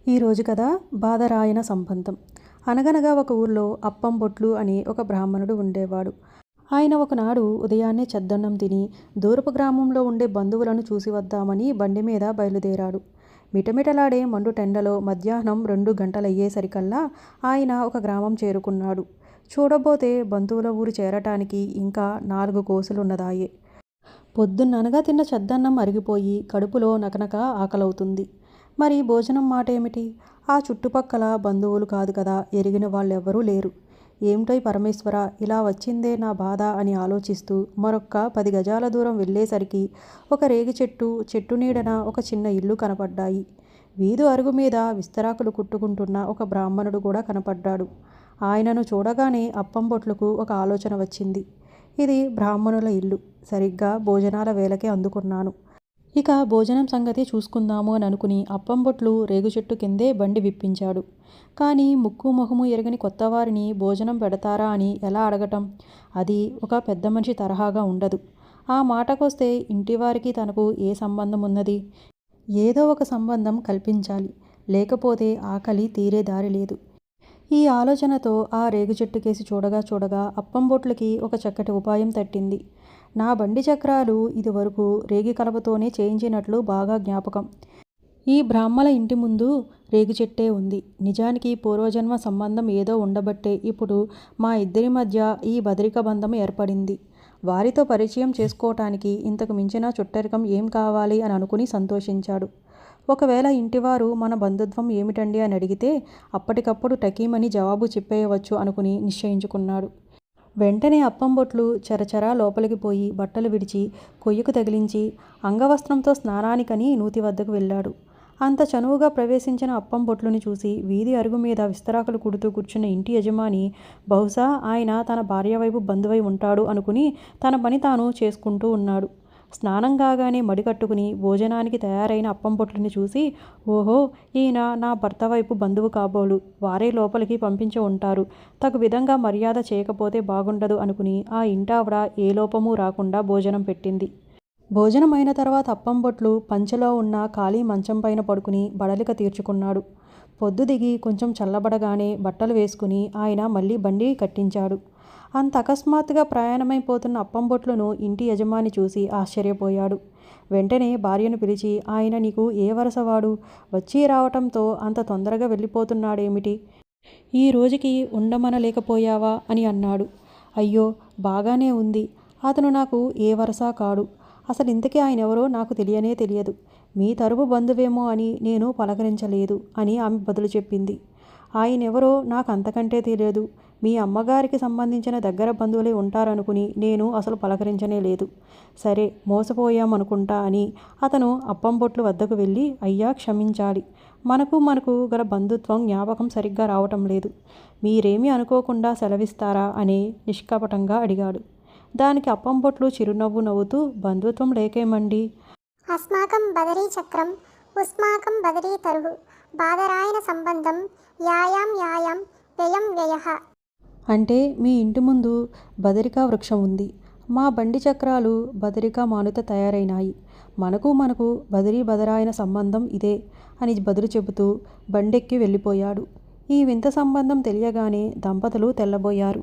ఈరోజు కథ బాదరాయన సంబంధం. అనగనగా ఒక ఊర్లో అప్పం బొట్లు అని ఒక బ్రాహ్మణుడు ఉండేవాడు. ఆయన ఒకనాడు ఉదయాన్నే చద్దన్నం తిని దూరపు గ్రామంలో ఉండే బంధువులను చూసి వద్దామని బండి మీద బయలుదేరాడు. మిటమిటలాడే మండుటెండలో మధ్యాహ్నం 2 గంటలయ్యేసరికల్లా ఆయన ఒక గ్రామం చేరుకున్నాడు. చూడబోతే బంధువుల ఊరు చేరటానికి ఇంకా 4 కోసులున్నదాయే. పొద్దున్ననగా తిన్న చద్దన్నం అరిగిపోయి కడుపులో నకనక ఆకలవుతుంది. మరి భోజనం మాటేమిటి? ఆ చుట్టుపక్కల బంధువులు కాదు కదా, ఎరిగిన వాళ్ళెవ్వరూ లేరు. ఏమిటోయ్ పరమేశ్వర, ఇలా వచ్చిందే నా బాధ అని ఆలోచిస్తూ మరొక్క 10 గజాల దూరం వెళ్ళేసరికి ఒక రేగి చెట్టు నీడన ఒక చిన్న ఇల్లు కనపడ్డాయి. వీధి అరుగు మీద విస్తరాకులు కుట్టుకుంటున్న ఒక బ్రాహ్మణుడు కూడా కనపడ్డాడు. ఆయనను చూడగానే అప్పంబొట్లకు ఒక ఆలోచన వచ్చింది. ఇది బ్రాహ్మణుల ఇల్లు, సరిగ్గా భోజనాల వేళకే అందుకున్నాను. ఇక భోజనం సంగతి చూసుకుందాము అని అనుకుని అప్పంబొట్లు రేగుచెట్టు కిందే బండి విప్పించాడు. కానీ ముక్కు మొహము ఎరగని కొత్తవారిని భోజనం పెడతారా అని ఎలా అడగటం? అది ఒక పెద్ద మనిషి తరహాగా ఉండదు. ఆ మాటకొస్తే ఇంటివారికి తనకు ఏ సంబంధం ఉన్నది? ఏదో ఒక సంబంధం కల్పించాలి, లేకపోతే ఆకలి తీరే దారి లేదు. ఈ ఆలోచనతో ఆ రేగుచెట్టుకేసి చూడగా అప్పంబొట్లకి ఒక చక్కటి ఉపాయం తట్టింది. నా బండి చక్రాలు ఇదివరకు రేగి కలపతోనే చేయించినట్లు బాగా జ్ఞాపకం. ఈ బ్రాహ్మల ఇంటి ముందు రేగుచెట్టే ఉంది. నిజానికి పూర్వజన్మ సంబంధం ఏదో ఉండబట్టే ఇప్పుడు మా ఇద్దరి మధ్య ఈ బదరిక బంధం ఏర్పడింది. వారితో పరిచయం చేసుకోవటానికి ఇంతకు మించిన చుట్టరికం ఏం కావాలి అని అనుకుని సంతోషించాడు. ఒకవేళ ఇంటివారు మన బంధుత్వం ఏమిటండి అని అడిగితే అప్పటికప్పుడు టకీమని జవాబు చెప్పేయవచ్చు అనుకుని నిశ్చయించుకున్నాడు. వెంటనే అప్పంబొట్లు చరచరా లోపలికి పోయి బట్టలు విడిచి కొయ్యకు తగిలించి అంగవస్త్రంతో స్నానానికని నూతి వద్దకు వెళ్ళాడు. అంత చనువుగా ప్రవేశించిన అప్పంబొట్లుని చూసి వీధి అరుగు మీద విస్తరాకులు కుడుతూ కూర్చున్న ఇంటి యజమాని బహుశా ఆయన తన భార్య వైపు బంధువై ఉంటాడు అనుకుని తన పని తాను చేసుకుంటూ ఉన్నాడు. స్నానం కాగానే మడికట్టుకుని భోజనానికి తయారైన అప్పంబొట్లుని చూసి, ఓహో, ఈయన నా భర్త వైపు బంధువు కాబోలు, వారే లోపలికి పంపించి ఉంటారు, తగు విధంగా మర్యాద చేయకపోతే బాగుండదు అనుకుని ఆ ఇంటావిడ ఏ లోపమూ రాకుండా భోజనం పెట్టింది. భోజనం అయిన తర్వాత అప్పంబొట్లు పంచెలో ఉన్న ఖాళీ మంచం పైన పడుకుని బడలిక తీర్చుకున్నాడు. పొద్దు దిగి కొంచెం చల్లబడగానే బట్టలు వేసుకుని ఆయన మళ్ళీ బండి కట్టించాడు. అంత అకస్మాత్తుగా ప్రయాణమైపోతున్న అప్పంబొట్లును ఇంటి యజమాని చూసి ఆశ్చర్యపోయాడు. వెంటనే భార్యను పిలిచి, ఆయన నీకు ఏ వరసవాడు? వచ్చి రావటంతో అంత తొందరగా వెళ్ళిపోతున్నాడేమిటి? ఈ రోజుకి ఉండమనలేకపోయావా అని అన్నాడు. అయ్యో, బాగానే ఉంది. అతను నాకు ఏ వరసా కాడు. అసలు ఇంతకీ ఆయనెవరో నాకు తెలియనే తెలియదు. మీ తరపు బంధువేమో అని నేను పలకరించలేదు అని ఆమె బదులు చెప్పింది. ఆయనెవరో నాకు అంతకంటే తెలియదు. మీ అమ్మగారికి సంబంధించిన దగ్గర బంధువులే ఉంటారనుకుని నేను అసలు పలకరించనే లేదు. సరే, మోసపోయామనుకుంటా అని అతను అప్పంబొట్లు వద్దకు వెళ్ళి, అయ్యా క్షమించాలి, మనకు గల బంధుత్వం జ్ఞాపకం సరిగ్గా రావటం లేదు. మీరేమీ అనుకోకుండా సెలవిస్తారా అని నిష్కపటంగా అడిగాడు. దానికి అప్పంబొట్లు చిరునవ్వు నవ్వుతూ, బంధుత్వం లేకేమండి, అస్మాకం బదరీ చక్రం ఉస్మాకం బదరీ తరువు బాదరాయన సంబంధం యాయాం వ్యయం వ్యయః. అంటే మీ ఇంటి ముందు బదరికా వృక్షం ఉంది, మా బండి చక్రాలు బదరికా మానుత తయారైనాయి, మనకు బదరాయన సంబంధం ఇదే అని బదులు చెబుతూ బండెక్కి వెళ్ళిపోయాడు. ఈ వింత సంబంధం తెలియగానే దంపతులు తెల్లబోయారు.